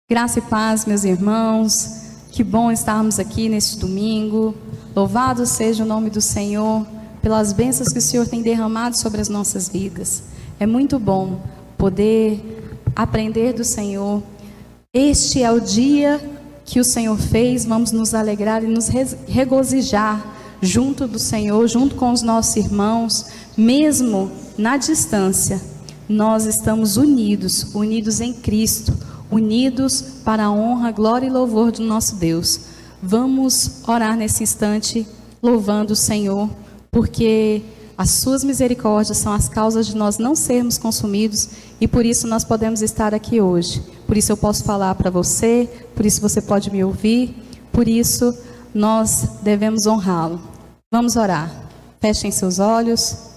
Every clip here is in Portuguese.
Graça e paz, meus irmãos. Que bom estarmos aqui neste domingo. Louvado seja o nome do Senhor pelas bênçãos que o Senhor tem derramado sobre as nossas vidas. É muito bom poder aprender do Senhor. Este é o dia que o Senhor fez. Vamos nos alegrar e nos regozijar junto do Senhor, junto com os nossos irmãos, mesmo na distância. Nós estamos unidos em Cristo, unidos para a honra, glória e louvor do nosso Deus. Vamos orar nesse instante, louvando o Senhor, porque as suas misericórdias são as causas de nós não sermos consumidos, e por isso nós podemos estar aqui hoje. Por isso eu posso falar para você, por isso você pode me ouvir, por isso nós devemos honrá-lo. Vamos orar. Fechem seus olhos.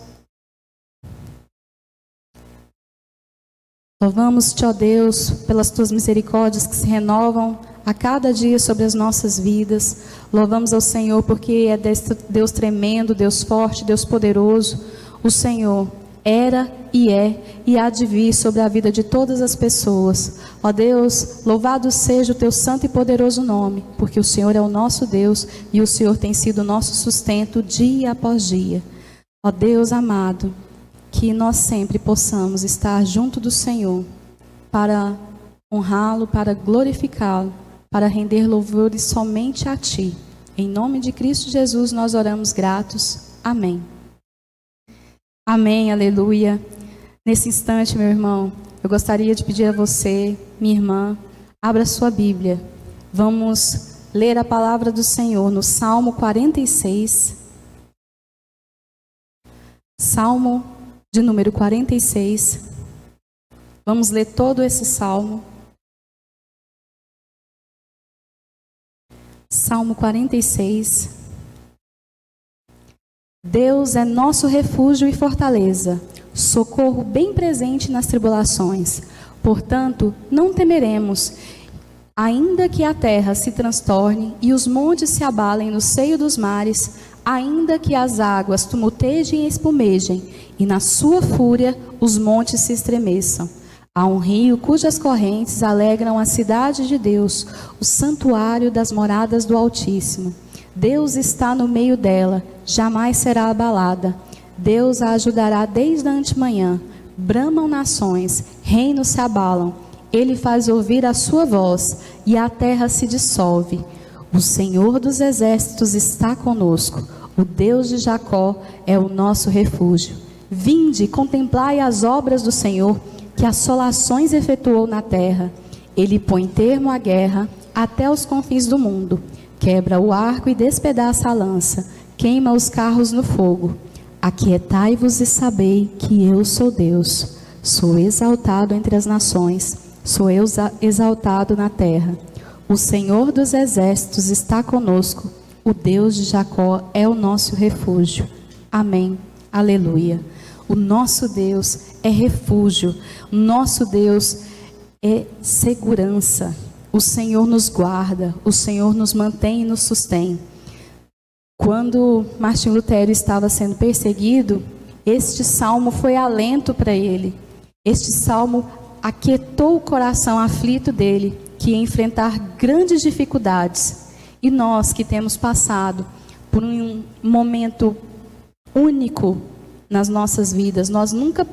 Louvamos-te, ó Deus, pelas tuas misericórdias que se renovam a cada dia sobre as nossas vidas. Louvamos ao Senhor porque é Deus tremendo, Deus forte, Deus poderoso. O Senhor era e é e há de vir sobre a vida de todas as pessoas. Ó Deus, louvado seja o teu santo e poderoso nome, porque o Senhor é o nosso Deus e o Senhor tem sido o nosso sustento dia após dia. Ó Deus amado, que nós sempre possamos estar junto do Senhor para honrá-lo, para glorificá-lo, para render louvores somente a Ti. Em nome de Cristo Jesus nós oramos gratos. Amém. Amém, aleluia. Nesse instante, meu irmão, eu gostaria de pedir a você, minha irmã, abra sua Bíblia. Vamos ler a palavra do Senhor no Salmo 46. Salmo de número 46. Vamos ler todo esse salmo. Salmo 46. Deus é nosso refúgio e fortaleza, socorro bem presente nas tribulações. Portanto, não temeremos, ainda que a terra se transtorne e os montes se abalem no seio dos mares, ainda que as águas tumultejem e espumejem, e na sua fúria os montes se estremeçam. Há um rio cujas correntes alegram a cidade de Deus, o santuário das moradas do Altíssimo. Deus está no meio dela, jamais será abalada. Deus a ajudará desde a antemanhã. Bramam nações, reinos se abalam. Ele faz ouvir a sua voz, e a terra se dissolve. O Senhor dos exércitos está conosco. O Deus de Jacó é o nosso refúgio. Vinde, contemplai as obras do Senhor, que assolações efetuou na terra. Ele põe termo à guerra até os confins do mundo. Quebra o arco e despedaça a lança. Queima os carros no fogo. Aquietai-vos e sabei que eu sou Deus. Sou exaltado entre as nações. Sou exaltado na terra. O Senhor dos exércitos está conosco. O Deus de Jacó é o nosso refúgio. Amém. Aleluia. O nosso Deus é refúgio. O nosso Deus é segurança. O Senhor nos guarda. O Senhor nos mantém e nos sustém. Quando Martim Lutero estava sendo perseguido, este salmo foi alento para ele. Este salmo aquietou o coração aflito dele, que ia enfrentar grandes dificuldades. E nós que temos passado por um momento único nas nossas vidas, nós nunca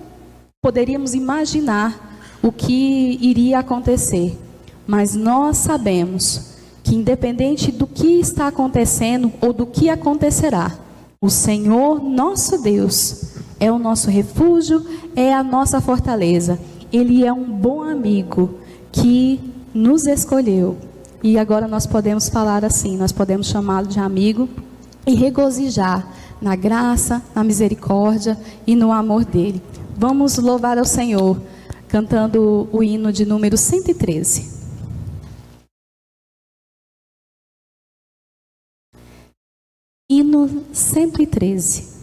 poderíamos imaginar o que iria acontecer. Mas nós sabemos que independente do que está acontecendo ou do que acontecerá, o Senhor, nosso Deus, é o nosso refúgio, é a nossa fortaleza. Ele é um bom amigo que nos escolheu. E agora nós podemos falar assim, nós podemos chamá-lo de amigo e regozijar na graça, na misericórdia e no amor dele. Vamos louvar ao Senhor, cantando o hino de número 113. Hino 113.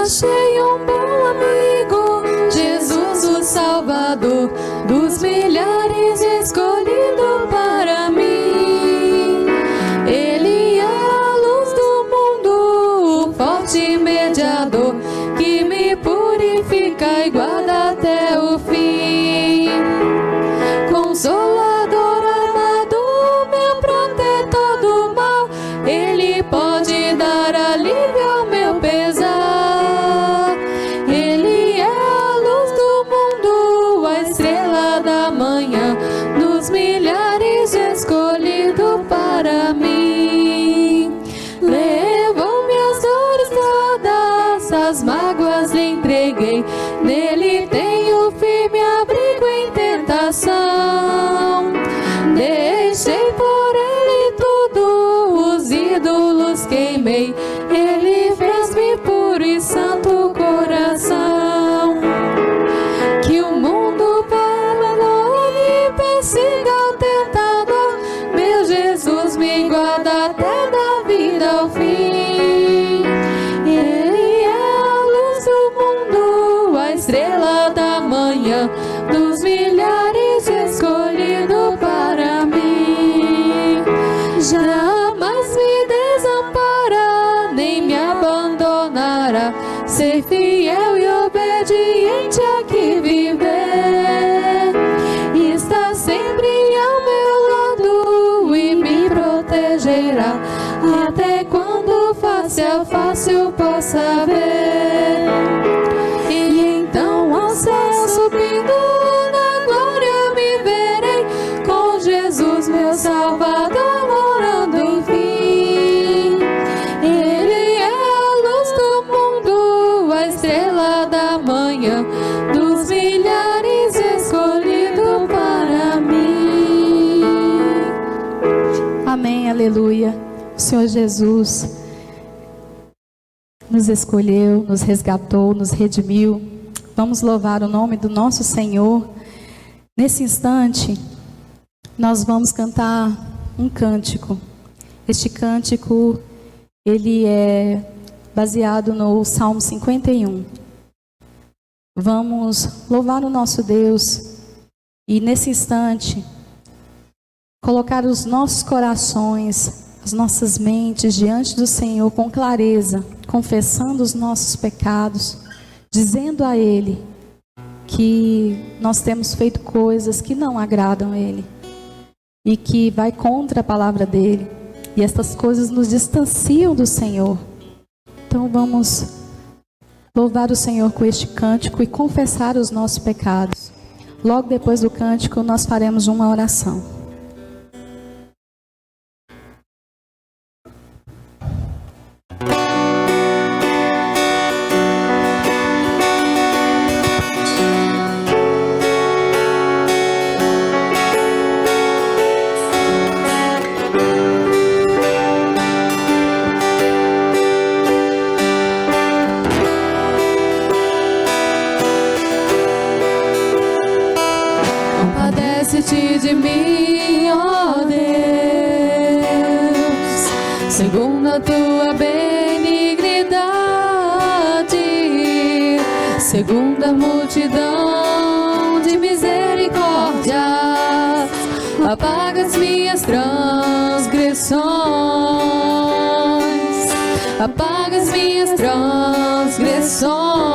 Achei um bom amigo, Jesus o Salvador, dos milhares escolhido para mim. Ele é e guarda até o fim. Consolador amado, meu protetor do mal, Ele pode dar alívio ao meu pesar. Ele é a luz do mundo, a estrela da manhã, dos milhares escolhido para mim. Levou minhas dores todas, as mágoas lhe entreguei. Nele tenho firme abrigo em tentação. Deixei por ele tudo, os ídolos queimei. Ele fez-me puro e santo coração. Que o mundo abandone e persiga o tentador, meu Jesus me guarda até da vida ao fim. Ele é a luz do mundo, a estrela da manhã, dos milhares escolhido para mim. Jamais me desampara, nem me abandonará. Ser fiel e obediente aqui viver. Está sempre ao meu lado e me protegerá, até quando face a face eu possa ver. E então ao céu subindo, na glória me verei, com Jesus meu Salvador morando enfim. Ele é a luz do mundo, a estrela da manhã, dos milhares escolhido para mim. Amém, aleluia. O Senhor Jesus nos escolheu, nos resgatou, nos redimiu. Vamos louvar o nome do nosso Senhor. Nesse instante, nós vamos cantar um cântico. Este cântico, ele é baseado no Salmo 51. Vamos louvar o nosso Deus e nesse instante colocar os nossos corações, as nossas mentes diante do Senhor com clareza, confessando os nossos pecados, dizendo a Ele que nós temos feito coisas que não agradam a Ele e que vai contra a palavra dEle, e estas coisas nos distanciam do Senhor. Então vamos louvar o Senhor com este cântico e confessar os nossos pecados. Logo depois do cântico nós faremos uma oração. Compadece-te de mim, ó Deus, segundo a tua benignidade, segundo a multidão de misericórdias, apaga as minhas transgressões, apaga as minhas transgressões.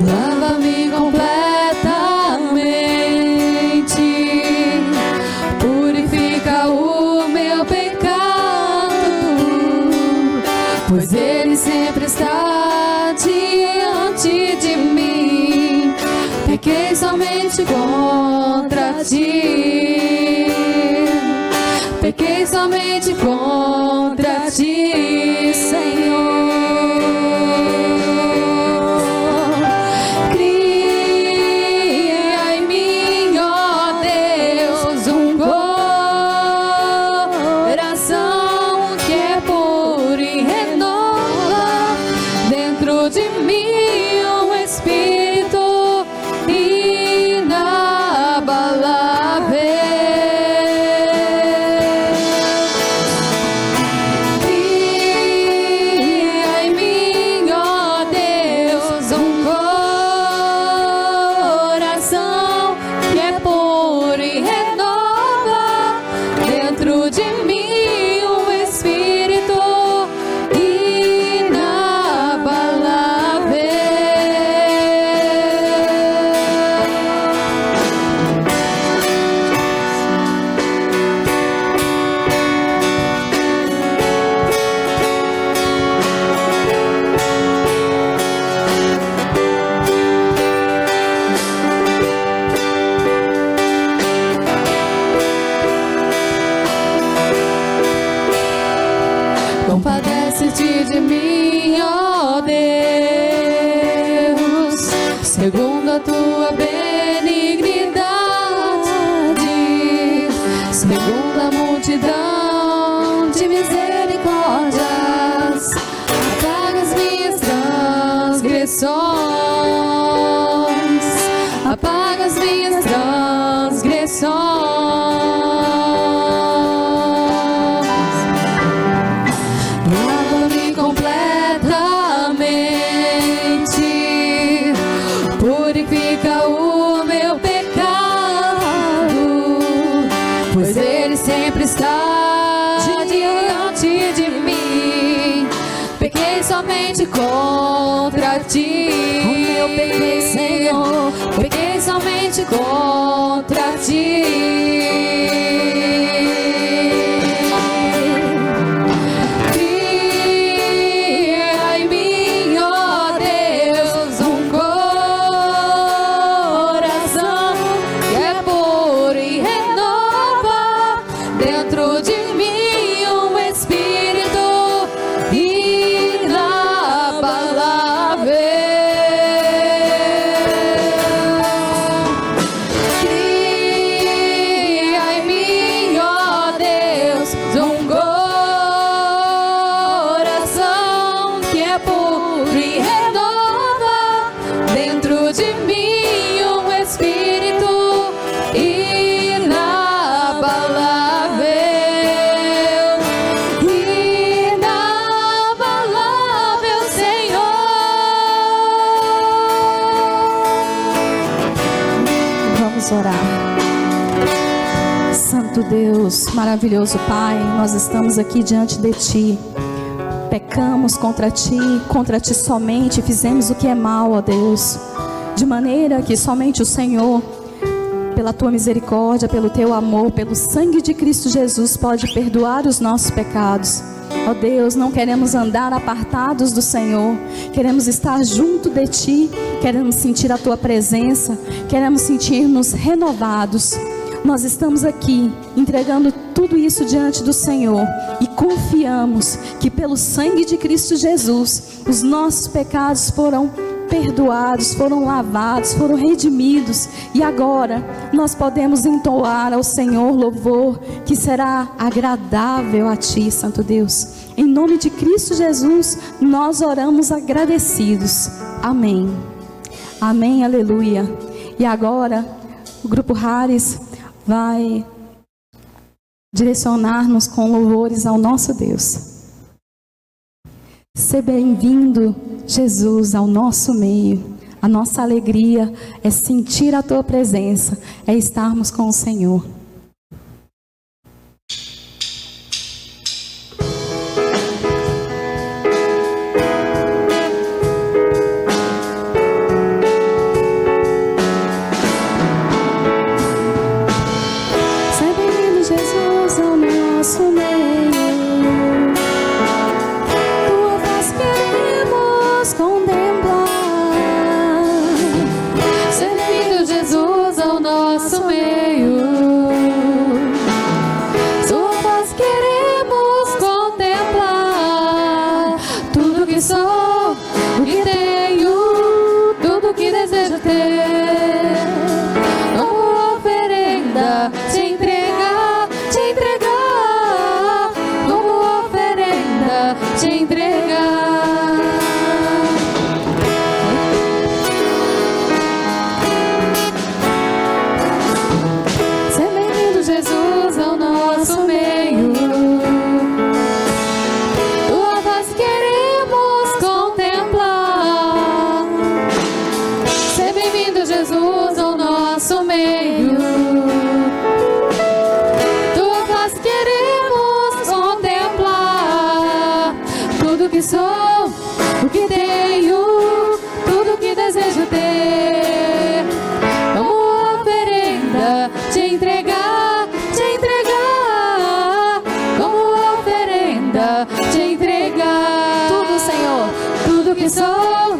Lava-me completamente, purifica o meu pecado, pois Ele sempre está diante de mim. Pequei somente contra ti, pequei somente contra ti, Senhor. Cria em mim, ó Deus, um coração que é puro e renova dentro de mim um espírito inabalável. Cria mim, ó Deus, segundo a tua benignidade, segundo a multidão de misericórdias, apaga as minhas transgressões, apaga as minhas transgressões. Lava-me completamente, purifica o meu pecado, pois ele sempre está diante de mim. Pequei somente contra ti. Eu pequei, Senhor, pequei somente contra ti. Cria em mim, ó Deus, um coração que é puro e renova dentro de mim um espírito inabalável. Orar. Santo Deus, maravilhoso Pai, nós estamos aqui diante de Ti. Pecamos contra Ti somente, fizemos o que é mal, ó Deus, de maneira que somente o Senhor, pela Tua misericórdia, pelo Teu amor, pelo sangue de Cristo Jesus, pode perdoar os nossos pecados. Ó Deus, não queremos andar apartados do Senhor, queremos estar junto de Ti, queremos sentir a Tua presença, queremos sentir-nos renovados. Nós estamos aqui entregando tudo isso diante do Senhor e confiamos que pelo sangue de Cristo Jesus, os nossos pecados foram perdoados, foram lavados, foram redimidos, e agora nós podemos entoar ao Senhor louvor que será agradável a Ti, Santo Deus. Em nome de Cristo Jesus, nós oramos agradecidos. Amém. Amém, aleluia. E agora o grupo Haris vai direcionar-nos com louvores ao nosso Deus. Seja bem-vindo, Jesus, ao nosso meio. A nossa alegria é sentir a Tua presença, é estarmos com o Senhor. Seja bem-vindo, Jesus, ao nosso meio. O que tenho, tudo que desejo ter, como oferenda, te entregar, como oferenda, te entregar. Tudo, Senhor, tudo que sou,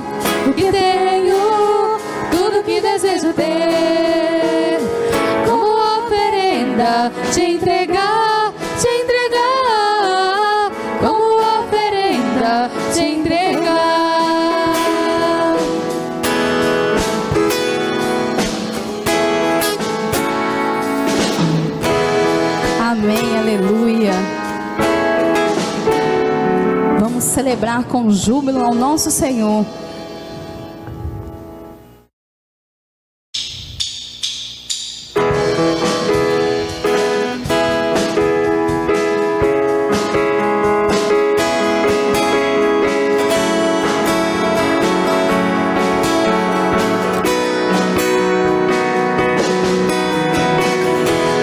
o que tenho, tudo que desejo ter, como oferenda, te entregar, como oferenda, te entregar. Amém, aleluia. Vamos celebrar com júbilo ao nosso Senhor.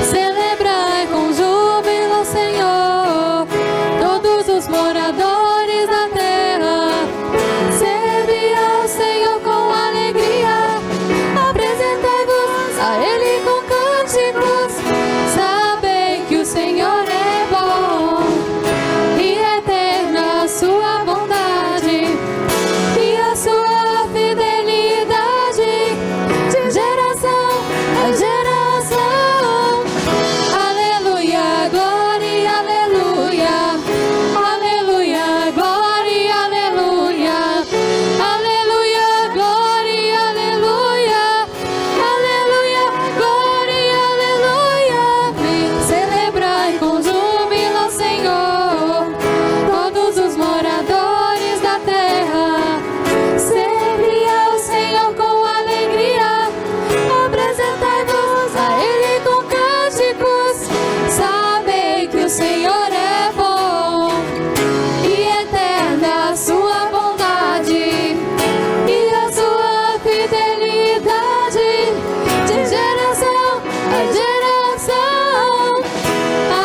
Celebrai com júbilo ao Senhor, todos os moradores da terra. Serve ao Senhor com alegria, apresentai-vos a Ele com cânticos. Sabei que o Senhor é bom, e eterna a sua bondade, e a sua fidelidade, de geração a geração. Aleluia, glória, aleluia. Aleluia, glória, aleluia. Aleluia, glória, aleluia. Aleluia, glória, aleluia. Vem celebrar com júbilo ao Senhor, todos os moradores da terra. Serve ao Senhor com alegria, apresentai-vos a Ele com cânticos. Sabei que o Senhor é bom, e eterna a sua bondade, e a sua fidelidade, de geração a geração.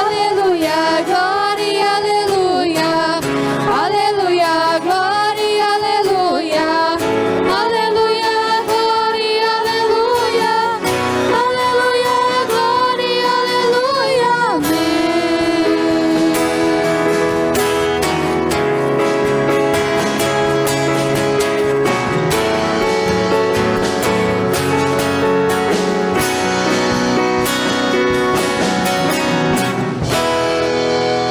Aleluia, glória, aleluia. Aleluia, glória, aleluia. Aleluia, glória, aleluia. Aleluia, glória, aleluia. Amém.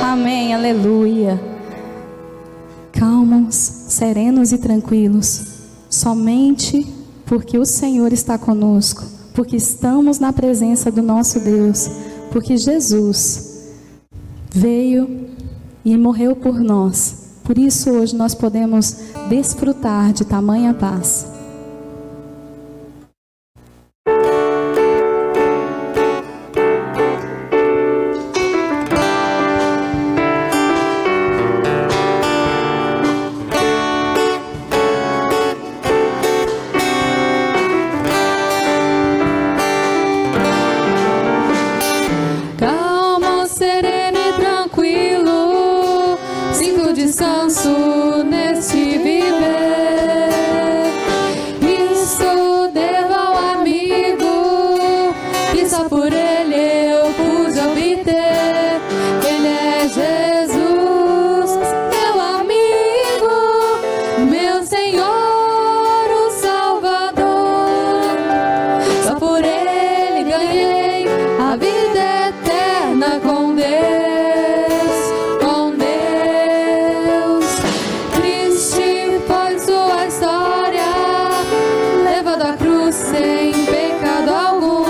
Amém, aleluia. Calmos, serenos e tranquilos, somente porque o Senhor está conosco, porque estamos na presença do nosso Deus, porque Jesus veio e morreu por nós. Por isso hoje nós podemos desfrutar de tamanha paz. Calmo, sereno e tranquilo, sinto descanso neste viver. Isto devo ao amigo, que só por Ele eu pude obter. Ele é Jesus, meu amigo, meu Senhor, o Salvador. Só por Ele ganhei a vida eterna com Deus, com Deus. Triste foi sua história, levado à cruz sem pecado algum.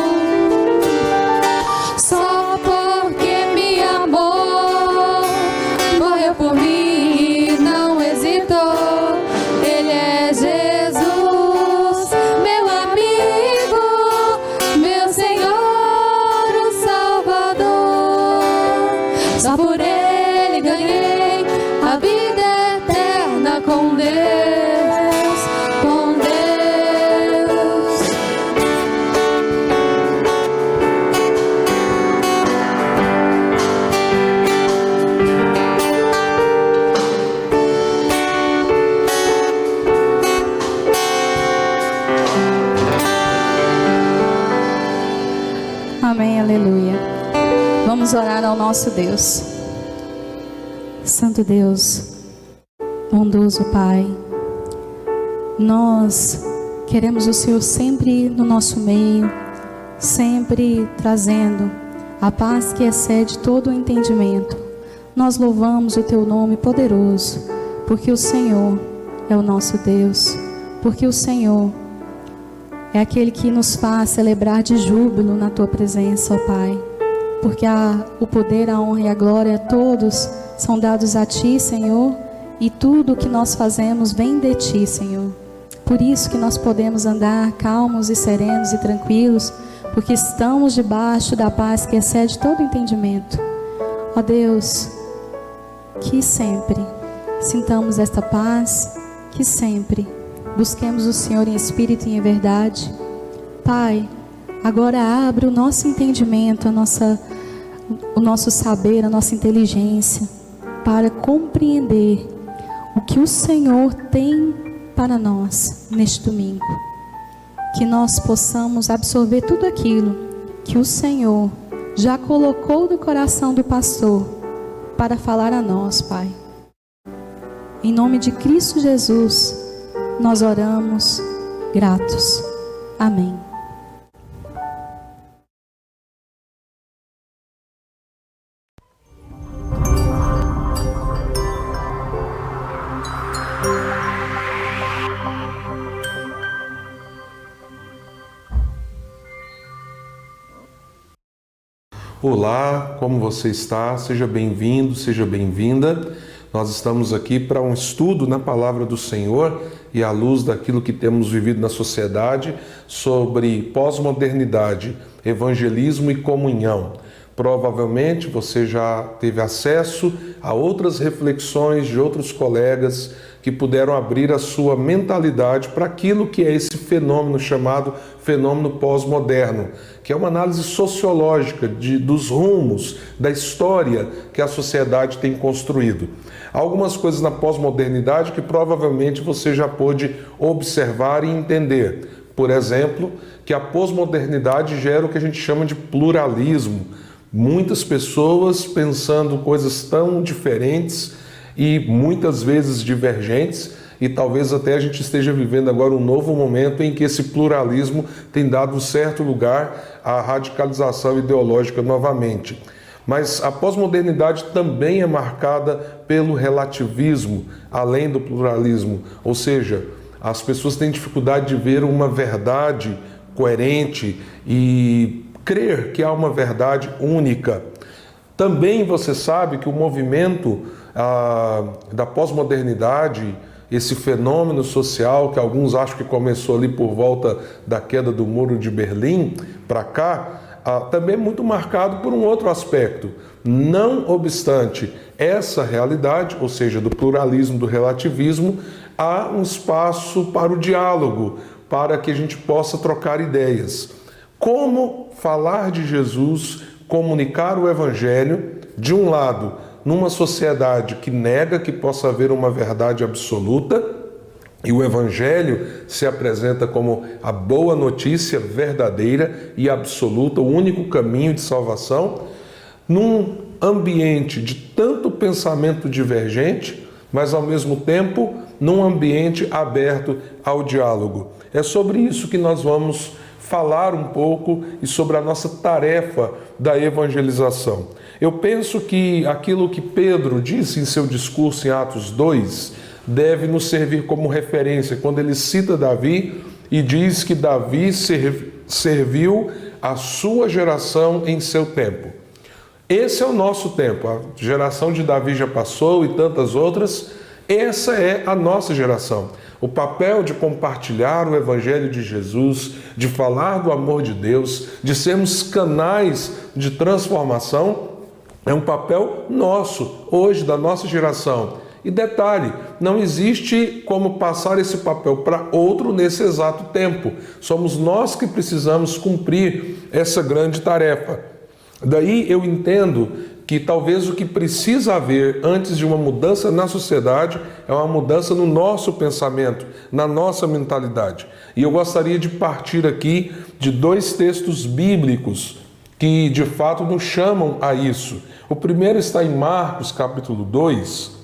Só porque me amou, morreu por mim e não hesitou. Ele é Jesus, meu amigo, meu Senhor, o Salvador. Só por Ele ganhei a vida eterna com Deus, com Deus. Amém, aleluia. Vamos orar ao nosso Deus. Santo Deus, bondoso Pai, nós queremos o Senhor sempre no nosso meio, sempre trazendo a paz que excede todo o entendimento. Nós louvamos o Teu nome poderoso, porque o Senhor é o nosso Deus, porque o Senhor é aquele que nos faz celebrar de júbilo na Tua presença, ó Pai, porque o poder, a honra e a glória todos são dados a Ti, Senhor, e tudo o que nós fazemos vem de Ti, Senhor. Por isso que nós podemos andar calmos e serenos e tranquilos, porque estamos debaixo da paz que excede todo entendimento. Ó Deus, que sempre sintamos esta paz, que sempre busquemos o Senhor em espírito e em verdade. Pai, agora abre o nosso entendimento, o nosso saber, a nossa inteligência, para compreender o que o Senhor tem para nós neste domingo. Que nós possamos absorver tudo aquilo que o Senhor já colocou no coração do pastor para falar a nós, Pai. Em nome de Cristo Jesus, nós oramos gratos. Amém. Olá, como você está? Seja bem-vindo, seja bem-vinda. Nós estamos aqui para um estudo na Palavra do Senhor e à luz daquilo que temos vivido na sociedade sobre pós-modernidade, evangelismo e comunhão. Provavelmente você já teve acesso a outras reflexões de outros colegas que puderam abrir a sua mentalidade para aquilo que é esse fenômeno chamado fenômeno pós-moderno, que é uma análise sociológica dos rumos, da história que a sociedade tem construído. Há algumas coisas na pós-modernidade que provavelmente você já pôde observar e entender. Por exemplo, que a pós-modernidade gera o que a gente chama de pluralismo. Muitas pessoas pensando coisas tão diferentes e muitas vezes divergentes, e talvez até a gente esteja vivendo agora um novo momento em que esse pluralismo tem dado um certo lugar à radicalização ideológica novamente. Mas a pós-modernidade também é marcada pelo relativismo, além do pluralismo, ou seja, as pessoas têm dificuldade de ver uma verdade coerente e crer que há uma verdade única. Também você sabe que o movimento da pós-modernidade, esse fenômeno social que alguns acham que começou ali por volta da queda do Muro de Berlim para cá, também é muito marcado por um outro aspecto. Não obstante essa realidade, ou seja, do pluralismo, do relativismo, há um espaço para o diálogo, para que a gente possa trocar ideias. Como falar de Jesus, comunicar o Evangelho, de um lado, numa sociedade que nega que possa haver uma verdade absoluta, e o Evangelho se apresenta como a boa notícia verdadeira e absoluta, o único caminho de salvação, num ambiente de tanto pensamento divergente, mas ao mesmo tempo num ambiente aberto ao diálogo. É sobre isso que nós vamos falar um pouco e sobre a nossa tarefa da evangelização. Eu penso que aquilo que Pedro disse em seu discurso em Atos 2 deve nos servir como referência quando ele cita Davi e diz que Davi serviu a sua geração em seu tempo. Esse é o nosso tempo. A geração de Davi já passou e tantas outras. Essa é a nossa geração. O papel de compartilhar o Evangelho de Jesus, de falar do amor de Deus, de sermos canais de transformação, é um papel nosso, hoje, da nossa geração. E detalhe, não existe como passar esse papel para outro nesse exato tempo. Somos nós que precisamos cumprir essa grande tarefa. Daí eu entendo que talvez o que precisa haver antes de uma mudança na sociedade é uma mudança no nosso pensamento, na nossa mentalidade. E eu gostaria de partir aqui de dois textos bíblicos que de fato nos chamam a isso. O primeiro está em Marcos capítulo 2,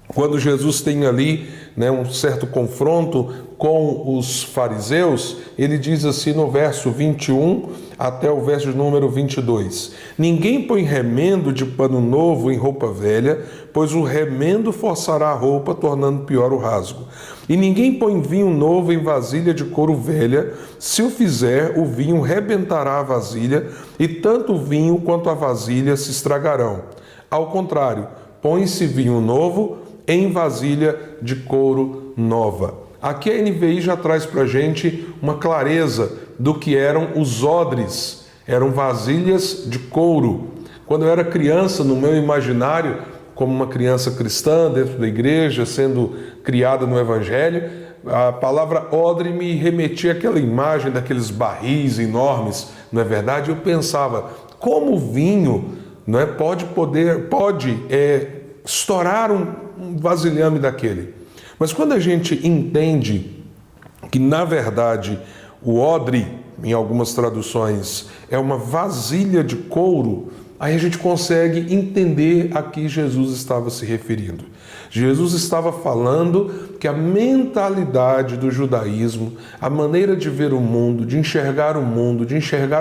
quando Jesus tem ali, né, um certo confronto com os fariseus, ele diz assim no verso 21 até o verso de número 22: ninguém põe remendo de pano novo em roupa velha, pois o remendo forçará a roupa, tornando pior o rasgo. E ninguém põe vinho novo em vasilha de couro velha, se o fizer, o vinho rebentará a vasilha, e tanto o vinho quanto a vasilha se estragarão. Ao contrário, põe-se vinho novo em vasilha de couro nova. Aqui a NVI já traz para a gente uma clareza do que eram os odres. Eram vasilhas de couro. Quando eu era criança, no meu imaginário, como uma criança cristã dentro da igreja, sendo criada no Evangelho, a palavra odre me remetia àquela imagem daqueles barris enormes, não é verdade? Eu pensava, como o vinho, não é, pode estourar um vasilhame daquele. Mas quando a gente entende que, na verdade, o odre, em algumas traduções, é uma vasilha de couro, aí a gente consegue entender a que Jesus estava se referindo. Jesus estava falando que a mentalidade do judaísmo, a maneira de ver o mundo, de enxergar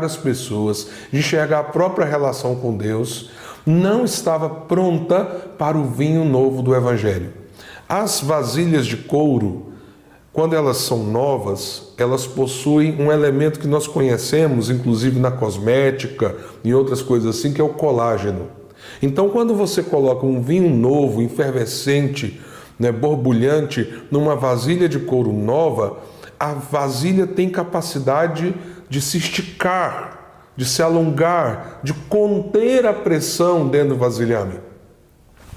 as pessoas, de enxergar a própria relação com Deus, não estava pronta para o vinho novo do Evangelho. As vasilhas de couro, quando elas são novas, elas possuem um elemento que nós conhecemos, inclusive na cosmética e outras coisas assim, que é o colágeno. Então, quando você coloca um vinho novo, efervescente, né, borbulhante, numa vasilha de couro nova, a vasilha tem capacidade de se esticar, de se alongar, de conter a pressão dentro do vasilhame.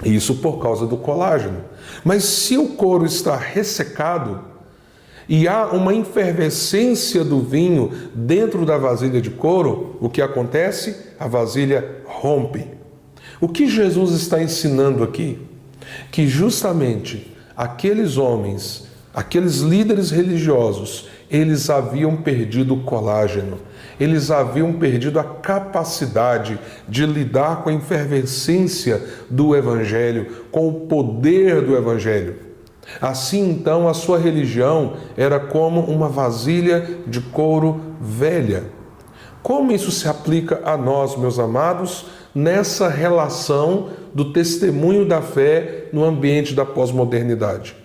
Isso por causa do colágeno. Mas se o couro está ressecado e há uma efervescência do vinho dentro da vasilha de couro, o que acontece? A vasilha rompe. O que Jesus está ensinando aqui? Que justamente aqueles homens, aqueles líderes religiosos, eles haviam perdido o colágeno. Eles haviam perdido a capacidade de lidar com a efervescência do Evangelho, com o poder do Evangelho. Assim, então, a sua religião era como uma vasilha de couro velha. Como isso se aplica a nós, meus amados, nessa relação do testemunho da fé no ambiente da pós-modernidade?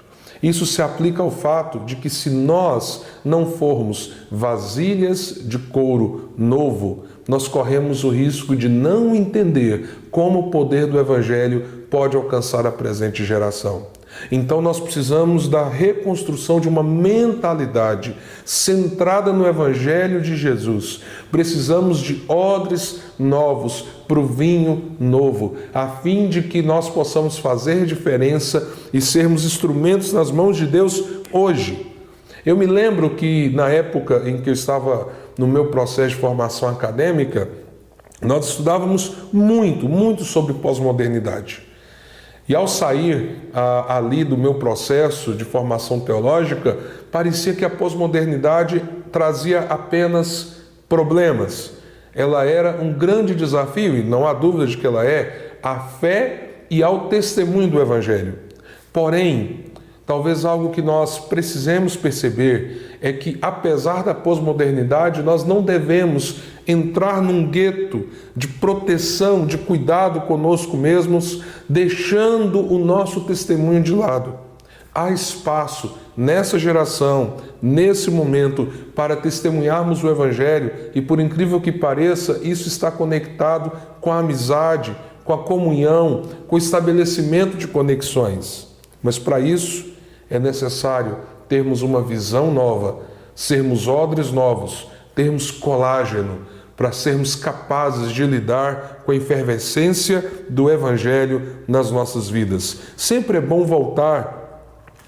Isso se aplica ao fato de que, se nós não formos vasilhas de couro novo, nós corremos o risco de não entender como o poder do Evangelho pode alcançar a presente geração. Então nós precisamos da reconstrução de uma mentalidade centrada no Evangelho de Jesus. Precisamos de odres novos para o vinho novo, a fim de que nós possamos fazer diferença e sermos instrumentos nas mãos de Deus hoje. Eu me lembro que na época em que eu estava no meu processo de formação acadêmica, nós estudávamos muito sobre pós-modernidade. E ao sair ali do meu processo de formação teológica, parecia que a pós-modernidade trazia apenas problemas. Ela era um grande desafio, e não há dúvida de que ela é, à fé e ao testemunho do Evangelho. Porém, talvez algo que nós precisemos perceber é que, apesar da pós-modernidade, nós não devemos entrar num gueto de proteção, de cuidado conosco mesmos, deixando o nosso testemunho de lado. Há espaço nessa geração, nesse momento, para testemunharmos o Evangelho e, por incrível que pareça, isso está conectado com a amizade, com a comunhão, com o estabelecimento de conexões. Mas para isso é necessário termos uma visão nova, sermos odres novos, termos colágeno, para sermos capazes de lidar com a efervescência do Evangelho nas nossas vidas. Sempre é bom voltar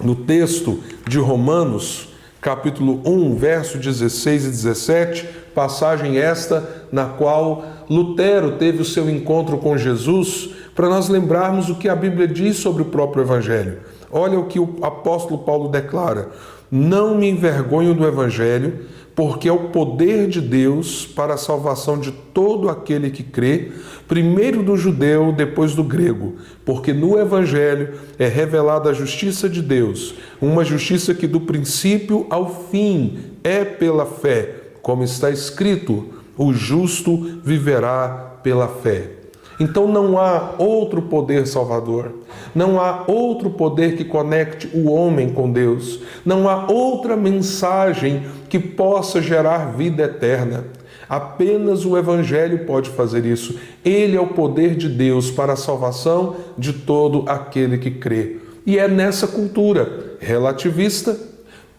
no texto de Romanos, capítulo 1, verso 16 e 17, passagem esta na qual Lutero teve o seu encontro com Jesus, para nós lembrarmos o que a Bíblia diz sobre o próprio Evangelho. Olha o que o apóstolo Paulo declara: não me envergonho do Evangelho, porque é o poder de Deus para a salvação de todo aquele que crê, primeiro do judeu, depois do grego, porque no Evangelho é revelada a justiça de Deus, uma justiça que do princípio ao fim é pela fé, como está escrito, o justo viverá pela fé. Então não há outro poder salvador, não há outro poder que conecte o homem com Deus, não há outra mensagem que possa gerar vida eterna. Apenas o Evangelho pode fazer isso. Ele é o poder de Deus para a salvação de todo aquele que crê. E é nessa cultura relativista,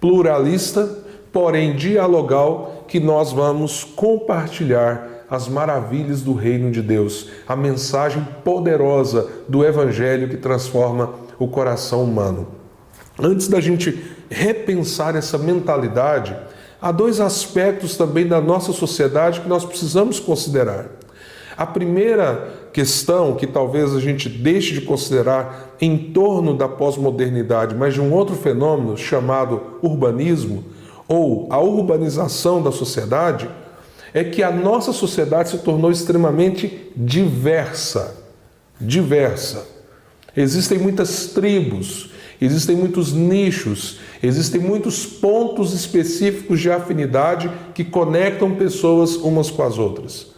pluralista, porém dialogal, que nós vamos compartilhar as maravilhas do reino de Deus, a mensagem poderosa do Evangelho que transforma o coração humano. Antes da gente repensar essa mentalidade, há dois aspectos também da nossa sociedade que nós precisamos considerar. A primeira questão, que talvez a gente deixe de considerar em torno da pós-modernidade, mas de um outro fenômeno chamado urbanismo, ou a urbanização da sociedade, é que a nossa sociedade se tornou extremamente diversa. Existem muitas tribos, existem muitos nichos, existem muitos pontos específicos de afinidade que conectam pessoas umas com as outras.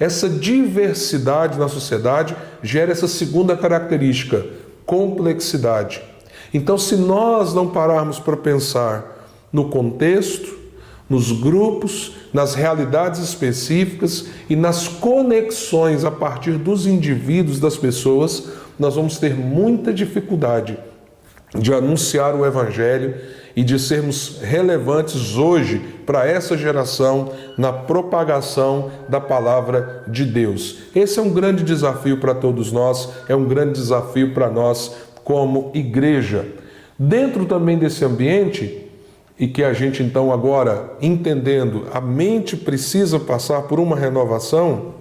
Essa diversidade na sociedade gera essa segunda característica, complexidade. Então, se nós não pararmos para pensar no contexto, nos grupos, nas realidades específicas e nas conexões a partir dos indivíduos, das pessoas, nós vamos ter muita dificuldade de anunciar o Evangelho e de sermos relevantes hoje para essa geração na propagação da palavra de Deus. Esse é um grande desafio para todos nós, é um grande desafio para nós como igreja. Dentro também desse ambiente, e que a gente então agora, entendendo, a mente precisa passar por uma renovação,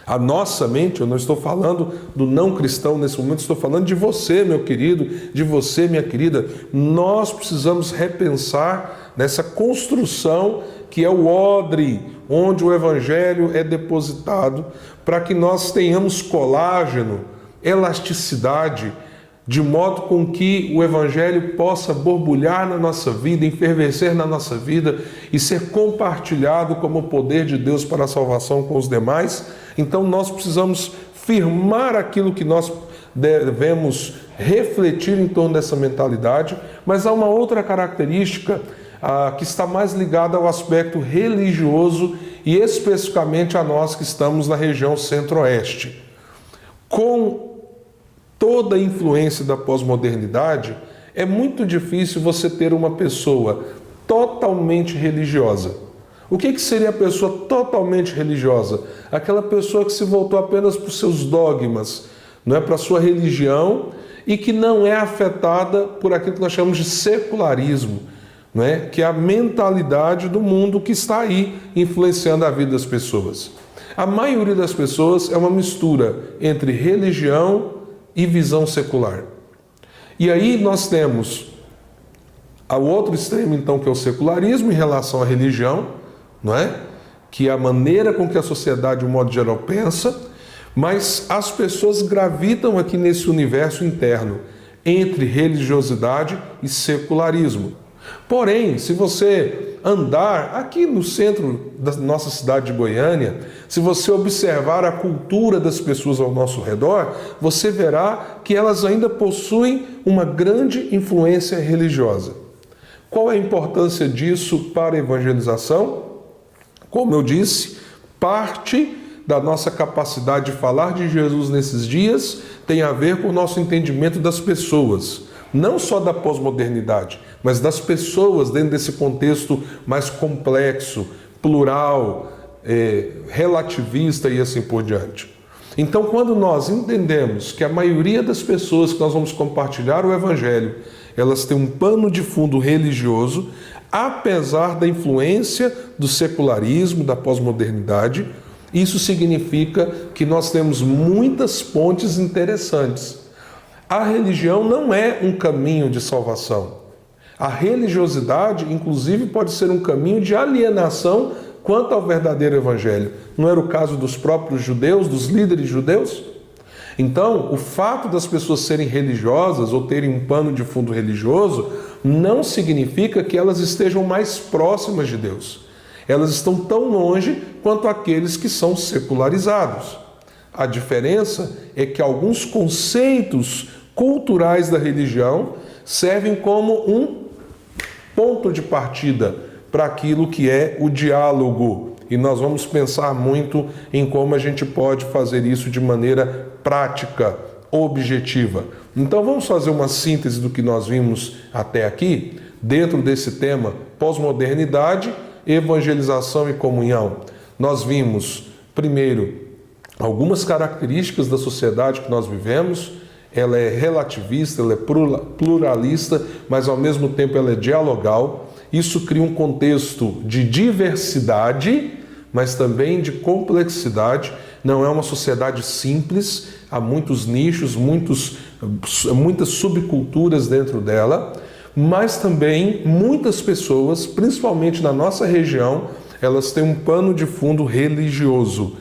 a nossa mente, eu não estou falando do não cristão nesse momento, estou falando de você, meu querido, de você, minha querida. Nós precisamos repensar nessa construção que é o odre, onde o Evangelho é depositado, para que nós tenhamos colágeno, elasticidade, de modo com que o Evangelho possa borbulhar na nossa vida, enfervescer na nossa vida e ser compartilhado como o poder de Deus para a salvação com os demais. Então nós precisamos firmar aquilo que nós devemos refletir em torno dessa mentalidade, mas há uma outra característica que está mais ligada ao aspecto religioso e especificamente a nós que estamos na região centro-oeste. Com toda a influência da pós-modernidade, é muito difícil você ter uma pessoa totalmente religiosa. O que seria a pessoa totalmente religiosa? Aquela pessoa que se voltou apenas para os seus dogmas, não é para a sua religião, e que não é afetada por aquilo que nós chamamos de secularismo, não é? Que é a mentalidade do mundo que está aí influenciando a vida das pessoas. A maioria das pessoas é uma mistura entre religião e visão secular. E aí nós temos ao outro extremo, então, que é o secularismo em relação à religião, não é? Que é a maneira com que a sociedade, de um modo geral, pensa, mas as pessoas gravitam aqui nesse universo interno entre religiosidade e secularismo. Porém, se você andar aqui no centro da nossa cidade de Goiânia, se você observar a cultura das pessoas ao nosso redor, você verá que elas ainda possuem uma grande influência religiosa. Qual é a importância disso para a evangelização? Como eu disse, parte da nossa capacidade de falar de Jesus nesses dias tem a ver com o nosso entendimento das pessoas. Não só da pós-modernidade, mas das pessoas dentro desse contexto mais complexo, plural, relativista e assim por diante. Então, quando nós entendemos que a maioria das pessoas que nós vamos compartilhar o Evangelho, elas têm um pano de fundo religioso, apesar da influência do secularismo, da pós-modernidade, isso significa que nós temos muitas pontes interessantes. A religião não é um caminho de salvação. A religiosidade, inclusive, pode ser um caminho de alienação quanto ao verdadeiro evangelho. Não era o caso dos próprios judeus, dos líderes judeus? Então, o fato das pessoas serem religiosas ou terem um pano de fundo religioso não significa que elas estejam mais próximas de Deus. Elas estão tão longe quanto aqueles que são secularizados. A diferença é que alguns conceitos culturais da religião servem como um ponto de partida para aquilo que é o diálogo. E nós vamos pensar muito em como a gente pode fazer isso de maneira prática, objetiva. Então vamos fazer uma síntese do que nós vimos até aqui, dentro desse tema pós-modernidade, evangelização e comunhão. Nós vimos, primeiro, algumas características da sociedade que nós vivemos. Ela é relativista, ela é pluralista, mas ao mesmo tempo ela é dialogal. Isso cria um contexto de diversidade, mas também de complexidade. Não é uma sociedade simples, há muitos nichos, muitas subculturas dentro dela, mas também muitas pessoas, principalmente na nossa região, elas têm um pano de fundo religioso.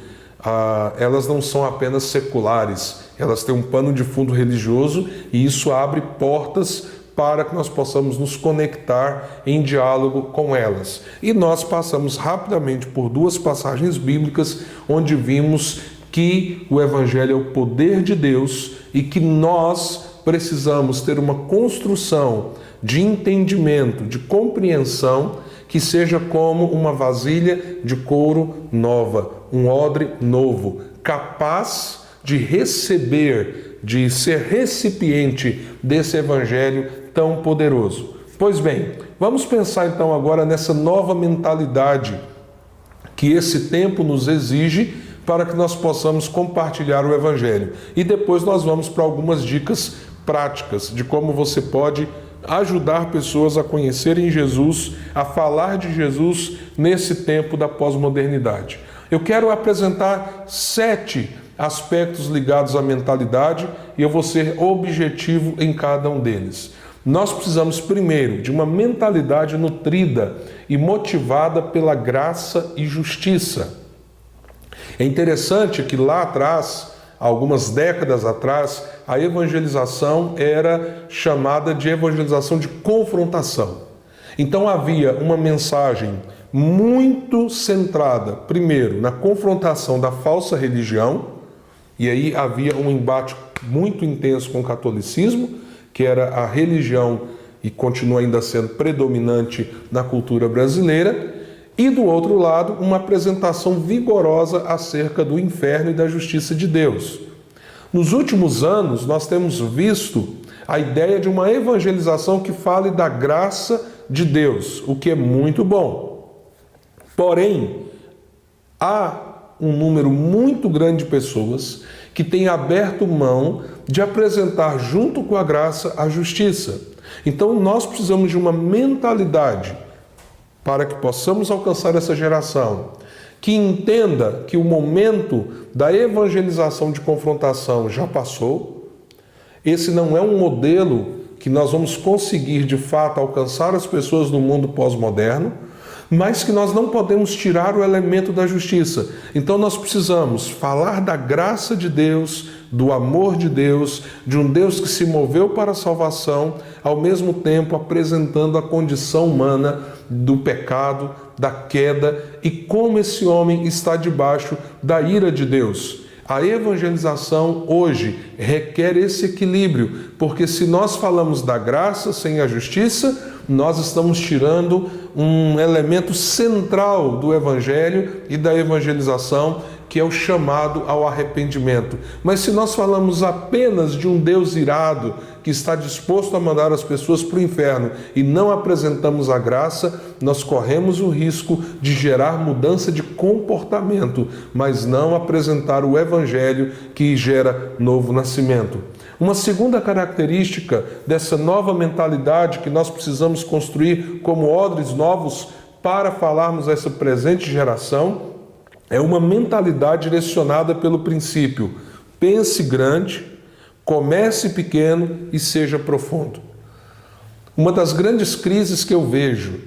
Elas não são apenas seculares, elas têm um pano de fundo religioso e isso abre portas para que nós possamos nos conectar em diálogo com elas. E nós passamos rapidamente por duas passagens bíblicas onde vimos que o Evangelho é o poder de Deus e que nós precisamos ter uma construção de entendimento, de compreensão, que seja como uma vasilha de couro nova, um odre novo, capaz de receber, de ser recipiente desse Evangelho tão poderoso. Pois bem, vamos pensar então agora nessa nova mentalidade que esse tempo nos exige para que nós possamos compartilhar o Evangelho. E depois nós vamos para algumas dicas práticas de como você pode ajudar pessoas a conhecerem Jesus, a falar de Jesus nesse tempo da pós-modernidade. Eu quero apresentar 7 aspectos ligados à mentalidade e eu vou ser objetivo em cada um deles. Nós precisamos primeiro de uma mentalidade nutrida e motivada pela graça e justiça. É interessante que lá atrás, algumas décadas atrás, a evangelização era chamada de evangelização de confrontação. Então havia uma mensagem muito centrada, primeiro, na confrontação da falsa religião, e aí havia um embate muito intenso com o catolicismo, que era a religião e continua ainda sendo predominante na cultura brasileira, e do outro lado, uma apresentação vigorosa acerca do inferno e da justiça de Deus. Nos últimos anos, nós temos visto a ideia de uma evangelização que fale da graça de Deus, o que é muito bom. Porém, há um número muito grande de pessoas que têm aberto mão de apresentar junto com a graça a justiça. Então, nós precisamos de uma mentalidade para que possamos alcançar essa geração que entenda que o momento da evangelização de confrontação já passou. Esse não é um modelo que nós vamos conseguir de fato alcançar as pessoas no mundo pós-moderno, mas que nós não podemos tirar o elemento da justiça. Então nós precisamos falar da graça de Deus, do amor de Deus, de um Deus que se moveu para a salvação, ao mesmo tempo apresentando a condição humana do pecado, da queda e como esse homem está debaixo da ira de Deus. A evangelização hoje requer esse equilíbrio, porque se nós falamos da graça sem a justiça, nós estamos tirando um elemento central do evangelho e da evangelização, que é o chamado ao arrependimento. Mas se nós falamos apenas de um Deus irado, que está disposto a mandar as pessoas para o inferno e não apresentamos a graça, nós corremos o risco de gerar mudança de comportamento, mas não apresentar o evangelho que gera novo nascimento. Uma segunda característica dessa nova mentalidade que nós precisamos construir como odres novos para falarmos a essa presente geração é uma mentalidade direcionada pelo princípio: pense grande, comece pequeno e seja profundo. Uma das grandes crises que eu vejo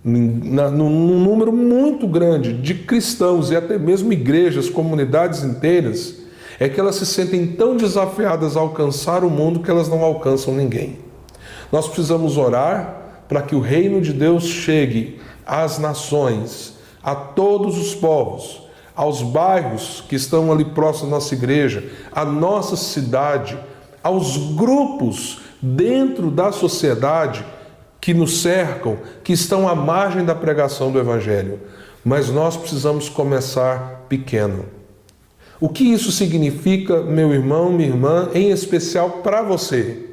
num número muito grande de cristãos e até mesmo igrejas, comunidades inteiras, é que elas se sentem tão desafiadas a alcançar o mundo que elas não alcançam ninguém. Nós precisamos orar para que o reino de Deus chegue às nações, a todos os povos, aos bairros que estão ali próximos da nossa igreja, à nossa cidade, aos grupos dentro da sociedade que nos cercam, que estão à margem da pregação do Evangelho. Mas nós precisamos começar pequeno. O que isso significa, meu irmão, minha irmã, em especial para você?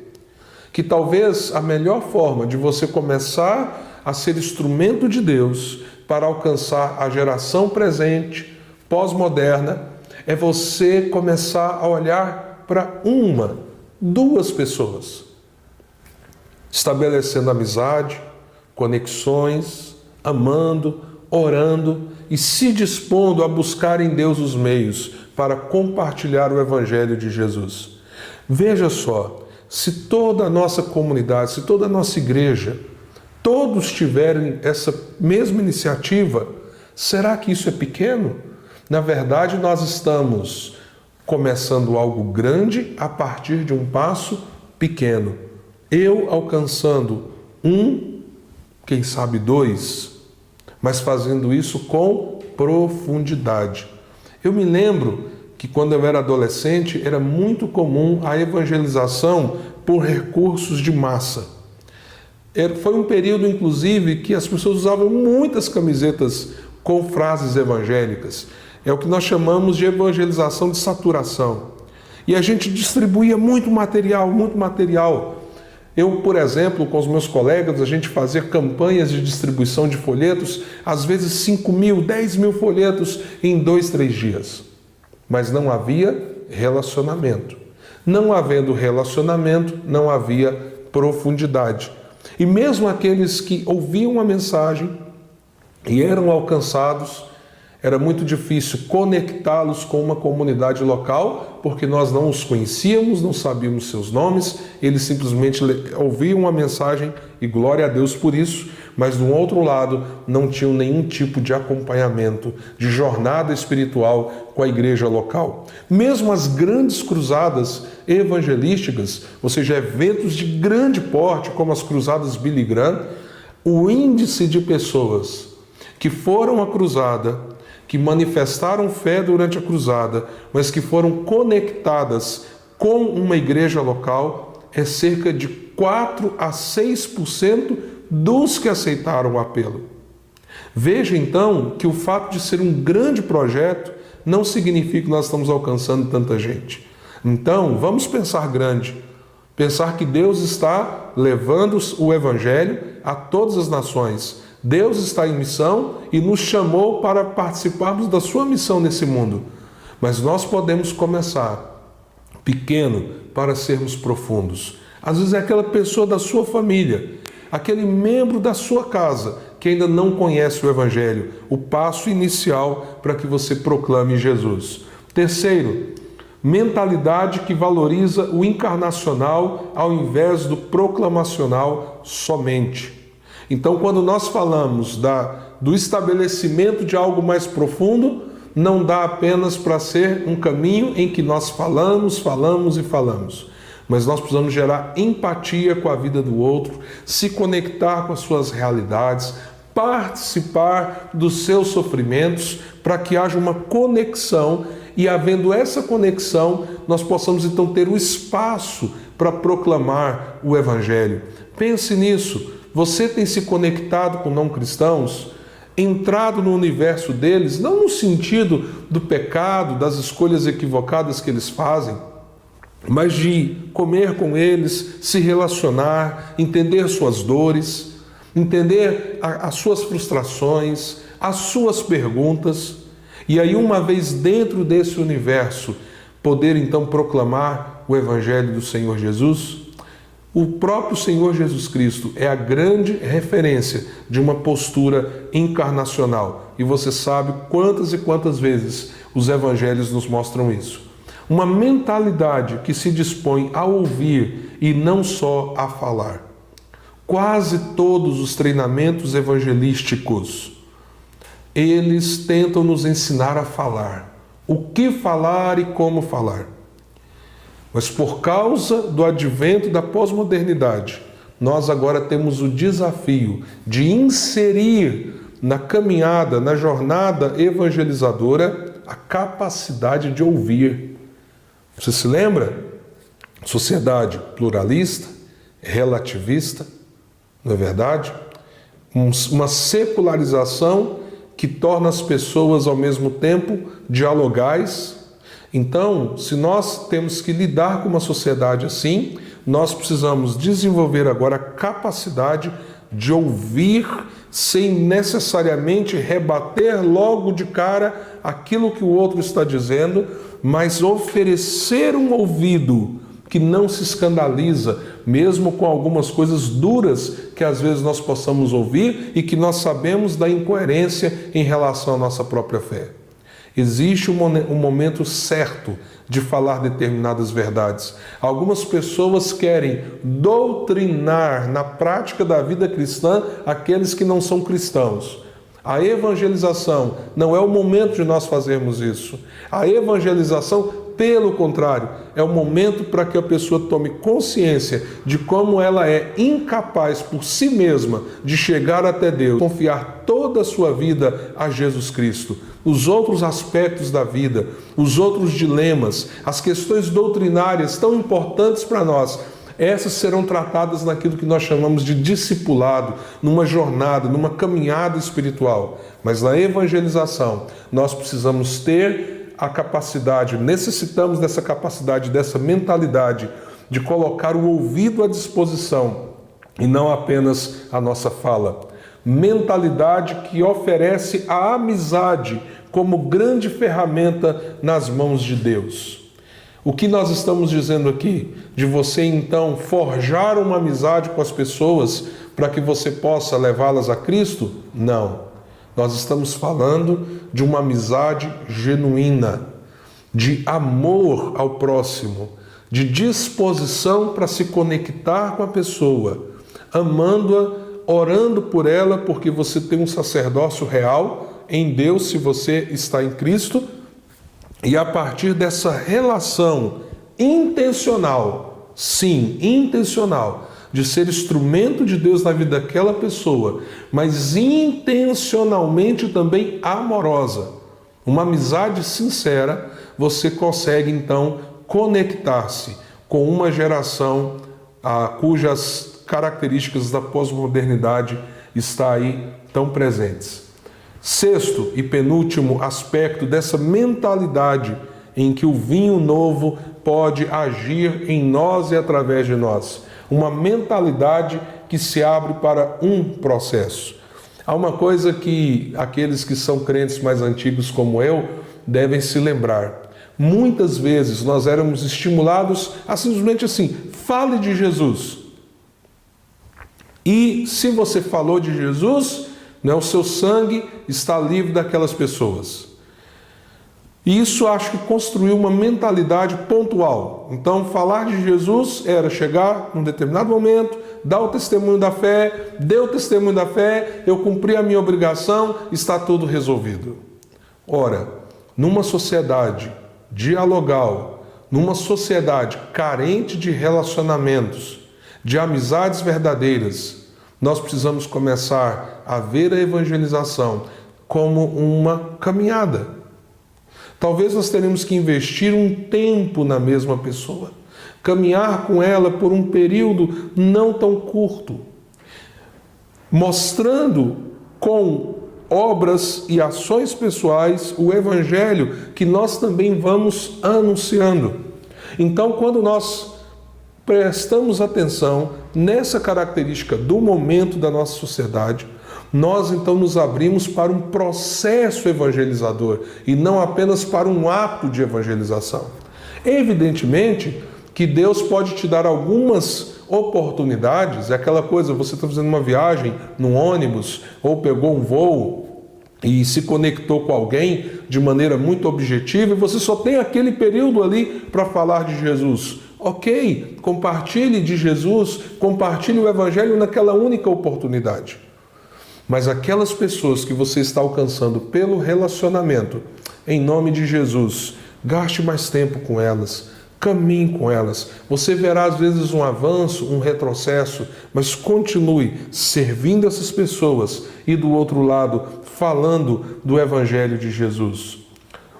Que talvez a melhor forma de você começar a ser instrumento de Deus para alcançar a geração presente, pós-moderna, é você começar a olhar para uma, duas pessoas, estabelecendo amizade, conexões, amando, orando e se dispondo a buscar em Deus os meios para compartilhar o Evangelho de Jesus. Veja só, se toda a nossa comunidade, se toda a nossa igreja, todos tiverem essa mesma iniciativa, será que isso é pequeno? Na verdade, nós estamos começando algo grande a partir de um passo pequeno. Eu alcançando um, quem sabe dois, mas fazendo isso com profundidade. Eu me lembro que quando eu era adolescente era muito comum a evangelização por recursos de massa. Foi um período, inclusive, que as pessoas usavam muitas camisetas com frases evangélicas. É o que nós chamamos de evangelização de saturação. E a gente distribuía muito material. Eu, por exemplo, com os meus colegas, a gente fazia campanhas de distribuição de folhetos, às vezes 5.000, 10.000 folhetos em 2, 3 dias. Mas não havia relacionamento. Não havendo relacionamento, não havia profundidade. E mesmo aqueles que ouviam a mensagem e eram alcançados, era muito difícil conectá-los com uma comunidade local, porque nós não os conhecíamos, não sabíamos seus nomes, eles simplesmente ouviam a mensagem e glória a Deus por isso, mas do outro lado não tinham nenhum tipo de acompanhamento, de jornada espiritual com a igreja local. Mesmo as grandes cruzadas evangelísticas, ou seja, eventos de grande porte, como as cruzadas Billy Graham, o índice de pessoas que foram à cruzada, que manifestaram fé durante a cruzada, mas que foram conectadas com uma igreja local, é cerca de 4 a 6% dos que aceitaram o apelo. Veja então que o fato de ser um grande projeto não significa que nós estamos alcançando tanta gente. Então, vamos pensar grande, pensar que Deus está levando o Evangelho a todas as nações. Deus está em missão e nos chamou para participarmos da sua missão nesse mundo. Mas nós podemos começar pequeno para sermos profundos. Às vezes é aquela pessoa da sua família, aquele membro da sua casa que ainda não conhece o Evangelho, o passo inicial para que você proclame Jesus. Terceiro, mentalidade que valoriza o encarnacional ao invés do proclamacional somente. Então, quando nós falamos do estabelecimento de algo mais profundo, não dá apenas para ser um caminho em que nós falamos, mas nós precisamos gerar empatia com a vida do outro, se conectar com as suas realidades, participar dos seus sofrimentos, para que haja uma conexão e, havendo essa conexão, nós possamos então ter o espaço para proclamar o Evangelho. Pense nisso. Você tem se conectado com não cristãos, entrado no universo deles, não no sentido do pecado, das escolhas equivocadas que eles fazem, mas de comer com eles, se relacionar, entender suas dores, entender as suas frustrações, as suas perguntas, e aí, uma vez dentro desse universo, poder então proclamar o Evangelho do Senhor Jesus. O próprio Senhor Jesus Cristo é a grande referência de uma postura encarnacional. E você sabe quantas e quantas vezes os evangelhos nos mostram isso. Uma mentalidade que se dispõe a ouvir e não só a falar. quase todos os treinamentos evangelísticos, eles tentam nos ensinar a falar. O que falar e como falar. Mas por causa do advento da pós-modernidade, nós agora temos o desafio de inserir na caminhada, na jornada evangelizadora, a capacidade de ouvir. Você se lembra? Sociedade pluralista, relativista, não é verdade? Uma secularização que torna as pessoas ao mesmo tempo dialogais. Então, se nós temos que lidar com uma sociedade assim, nós precisamos desenvolver agora a capacidade de ouvir sem necessariamente rebater logo de cara aquilo que o outro está dizendo, mas oferecer um ouvido que não se escandaliza, mesmo com algumas coisas duras que às vezes nós possamos ouvir e que nós sabemos da incoerência em relação à nossa própria fé. Existe um momento certo de falar determinadas verdades. Algumas pessoas querem doutrinar na prática da vida cristã aqueles que não são cristãos. A evangelização não é o momento de nós fazermos isso. A evangelização, pelo contrário, é o momento para que a pessoa tome consciência de como ela é incapaz por si mesma de chegar até Deus, confiar toda a sua vida a Jesus Cristo. Os outros aspectos da vida, os outros dilemas, as questões doutrinárias tão importantes para nós, essas serão tratadas naquilo que nós chamamos de discipulado, numa jornada, numa caminhada espiritual. Mas na evangelização, nós precisamos ter a capacidade, necessitamos dessa capacidade, dessa mentalidade de colocar o ouvido à disposição e não apenas a nossa fala. Mentalidade que oferece a amizade como grande ferramenta nas mãos de Deus. O que nós estamos dizendo aqui? De você então forjar uma amizade com as pessoas para que você possa levá-las a Cristo? Não. Nós estamos falando de uma amizade genuína, de amor ao próximo, de disposição para se conectar com a pessoa, amando-a, orando por ela, porque você tem um sacerdócio real em Deus, se você está em Cristo, e a partir dessa relação intencional, sim, intencional, de ser instrumento de Deus na vida daquela pessoa, mas intencionalmente também amorosa, uma amizade sincera, você consegue então conectar-se com uma geração cujas características da pós-modernidade está aí tão presentes. Sexto e penúltimo aspecto dessa mentalidade em que o vinho novo pode agir em nós e através de nós. Uma mentalidade que se abre para um processo. Há uma coisa que aqueles que são crentes mais antigos como eu devem se lembrar. Muitas vezes nós éramos estimulados a simplesmente assim, fale de Jesus. E se você falou de Jesus, o seu sangue está livre daquelas pessoas. E isso acho que construiu uma mentalidade pontual. Então, falar de Jesus era chegar num determinado momento, dar o testemunho da fé, deu o testemunho da fé, eu cumpri a minha obrigação, está tudo resolvido. Ora, numa sociedade dialogal, numa sociedade carente de relacionamentos, de amizades verdadeiras, nós precisamos começar a ver a evangelização como uma caminhada. Talvez nós teremos que investir um tempo na mesma pessoa, caminhar com ela por um período não tão curto, mostrando com obras e ações pessoais o evangelho que nós também vamos anunciando. Então, quando nós prestamos atenção nessa característica do momento da nossa sociedade, nós então nos abrimos para um processo evangelizador e não apenas para um ato de evangelização. Evidentemente que Deus pode te dar algumas oportunidades, é aquela coisa, você está fazendo uma viagem num ônibus ou pegou um voo e se conectou com alguém de maneira muito objetiva e você só tem aquele período ali para falar de Jesus. Ok, compartilhe de Jesus, compartilhe o Evangelho naquela única oportunidade. Mas aquelas pessoas que você está alcançando pelo relacionamento, em nome de Jesus, gaste mais tempo com elas, caminhe com elas. Você verá às vezes um avanço, um retrocesso, mas continue servindo essas pessoas e do outro lado falando do Evangelho de Jesus.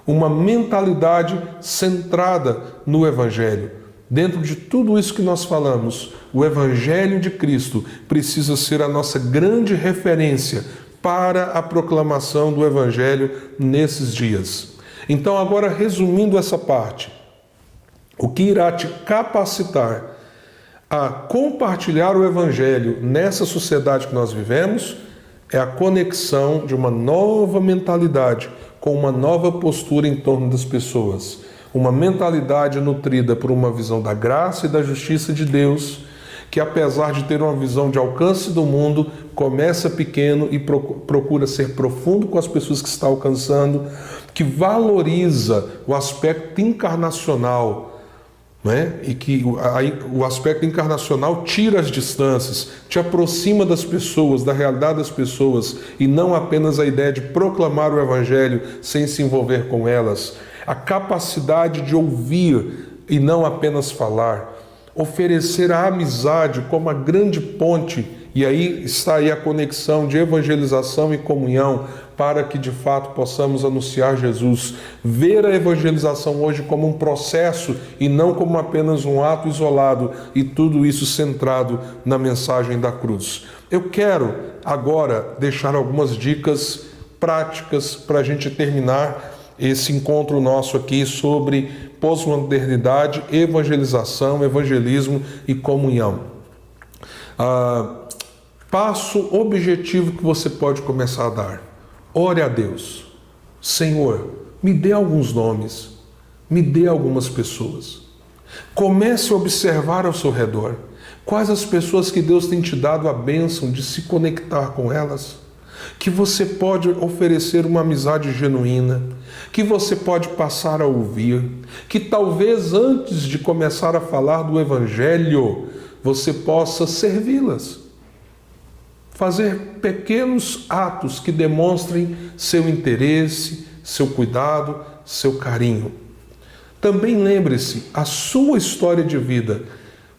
Uma mentalidade centrada no Evangelho. Dentro de tudo isso que nós falamos, o Evangelho de Cristo precisa ser a nossa grande referência para a proclamação do Evangelho nesses dias. Então, agora resumindo essa parte, o que irá te capacitar a compartilhar o Evangelho nessa sociedade que nós vivemos é a conexão de uma nova mentalidade com uma nova postura em torno das pessoas. Uma mentalidade nutrida por uma visão da graça e da justiça de Deus, que apesar de ter uma visão de alcance do mundo, começa pequeno e procura ser profundo com as pessoas que está alcançando, que valoriza o aspecto encarnacional, né? E que o aspecto encarnacional tira as distâncias, te aproxima das pessoas, da realidade das pessoas, e não apenas a ideia de proclamar o Evangelho sem se envolver com elas. A capacidade de ouvir e não apenas falar, oferecer a amizade como a grande ponte, e aí está aí a conexão de evangelização e comunhão, para que de fato possamos anunciar Jesus. Ver a evangelização hoje como um processo e não como apenas um ato isolado, e tudo isso centrado na mensagem da cruz. Eu quero agora deixar algumas dicas práticas para a gente terminar esse encontro nosso aqui sobre pós-modernidade, evangelização, evangelismo e comunhão. Passo objetivo que você pode começar a dar. Ore a Deus. Senhor, me dê alguns nomes, me dê algumas pessoas. Comece a observar ao seu redor quais as pessoas que Deus tem te dado a bênção de se conectar com elas, que você pode oferecer uma amizade genuína, que você pode passar a ouvir, que talvez antes de começar a falar do Evangelho, você possa servi-las. Fazer pequenos atos que demonstrem seu interesse, seu cuidado, seu carinho. Também lembre-se, a sua história de vida,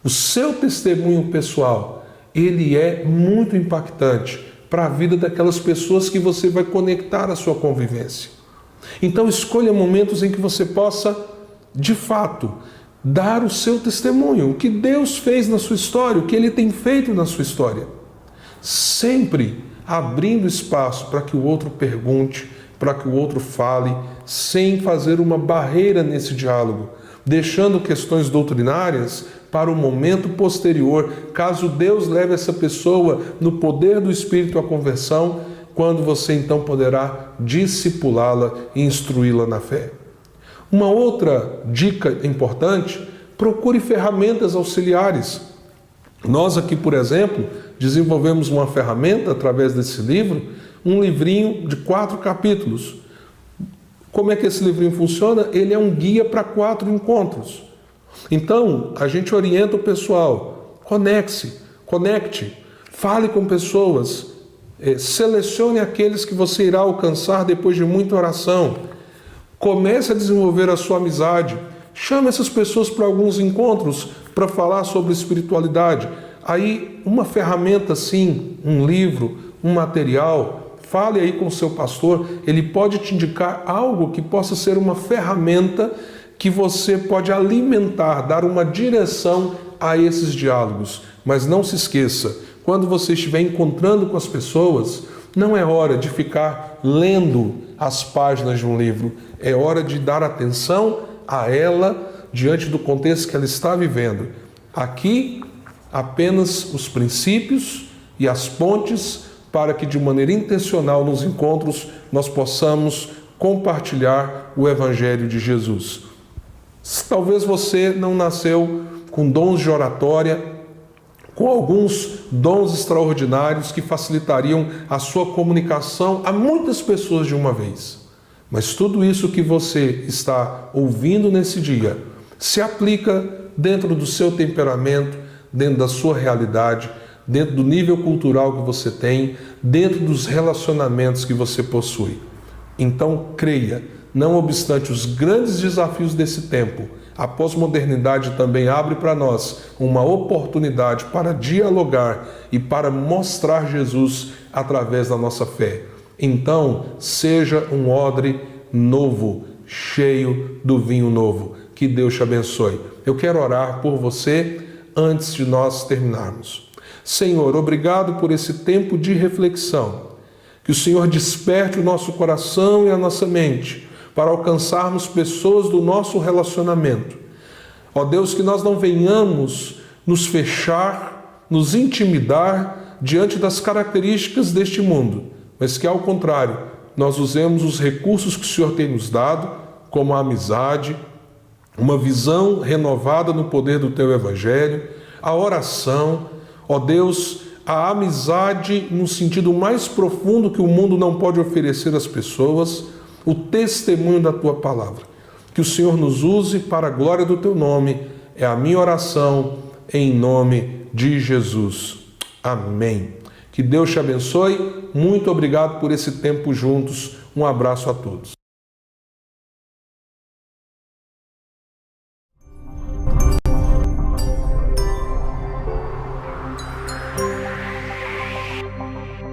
o seu testemunho pessoal, ele é muito impactante para a vida daquelas pessoas que você vai conectar à sua convivência. Então escolha momentos em que você possa, de fato, dar o seu testemunho, o que Deus fez na sua história, o que Ele tem feito na sua história. Sempre abrindo espaço para que o outro pergunte, para que o outro fale, sem fazer uma barreira nesse diálogo, deixando questões doutrinárias para o momento posterior, caso Deus leve essa pessoa no poder do Espírito à conversão, quando você então poderá discipulá-la e instruí-la na fé. Uma outra dica importante, procure ferramentas auxiliares. Nós aqui, por exemplo, desenvolvemos uma ferramenta através desse livro, um livrinho de 4 capítulos. Como é que esse livrinho funciona? Ele é um guia para 4 encontros. Então, a gente orienta o pessoal, conecte, fale com pessoas, selecione aqueles que você irá alcançar depois de muita oração, comece a desenvolver a sua amizade, chame essas pessoas para alguns encontros para falar sobre espiritualidade. Aí, uma ferramenta assim, um livro, um material, fale aí com o seu pastor, ele pode te indicar algo que possa ser uma ferramenta que você pode alimentar, dar uma direção a esses diálogos. Mas não se esqueça, quando você estiver encontrando com as pessoas, não é hora de ficar lendo as páginas de um livro, é hora de dar atenção a ela diante do contexto que ela está vivendo. Aqui, apenas os princípios e as pontes para que de maneira intencional nos encontros nós possamos compartilhar o Evangelho de Jesus. Talvez você não nasceu com dons de oratória, com alguns dons extraordinários que facilitariam a sua comunicação a muitas pessoas de uma vez. Mas tudo isso que você está ouvindo nesse dia se aplica dentro do seu temperamento, dentro da sua realidade, dentro do nível cultural que você tem, dentro dos relacionamentos que você possui. Então, creia, não obstante os grandes desafios desse tempo, a pós-modernidade também abre para nós uma oportunidade para dialogar e para mostrar Jesus através da nossa fé. Então, seja um odre novo, cheio do vinho novo. Que Deus te abençoe. Eu quero orar por você antes de nós terminarmos. Senhor, obrigado por esse tempo de reflexão. Que o Senhor desperte o nosso coração e a nossa mente para alcançarmos pessoas do nosso relacionamento. Ó Deus, que nós não venhamos nos fechar, nos intimidar diante das características deste mundo, mas que, ao contrário, nós usemos os recursos que o Senhor tem nos dado, como a amizade, uma visão renovada no poder do Teu Evangelho, a oração, ó Deus, a amizade no sentido mais profundo que o mundo não pode oferecer às pessoas, o testemunho da Tua Palavra. Que o Senhor nos use para a glória do Teu nome, é a minha oração, em nome de Jesus. Amém. Que Deus te abençoe. Muito obrigado por esse tempo juntos. Um abraço a todos.